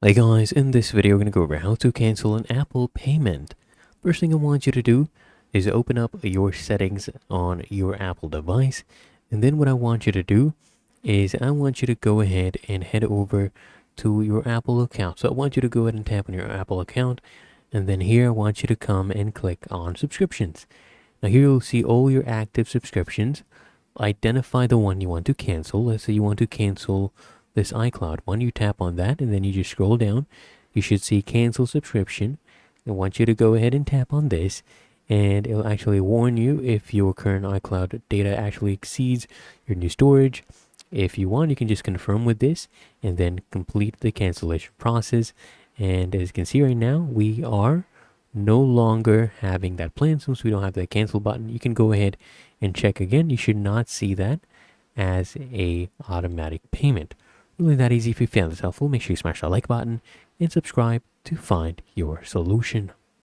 Hey guys, in this video we're going to go over how to cancel an Apple payment. First thing I want you to do is open up your settings on your Apple device, and then what I want you to do is I want you to go ahead and head over to your Apple account. So I want you to go ahead and tap on your Apple account, and then here I want you to come and click on subscriptions. Now here you'll see all your active subscriptions. Identify the one you want to cancel. Let's say you want to cancel this iCloud one. You tap on that and then you just scroll down. You should see cancel subscription. I want you to go ahead and tap on this, and it'll actually warn you if your current iCloud data actually exceeds your new storage. If you want, you can just confirm with this and then complete the cancellation process. And as you can see right now, we are no longer having that plan. Since we don't have the cancel button, you can go ahead and check again. You should not see that as a automatic payment. Really that easy. If you found this helpful, make sure you smash that like button and subscribe to find your solution.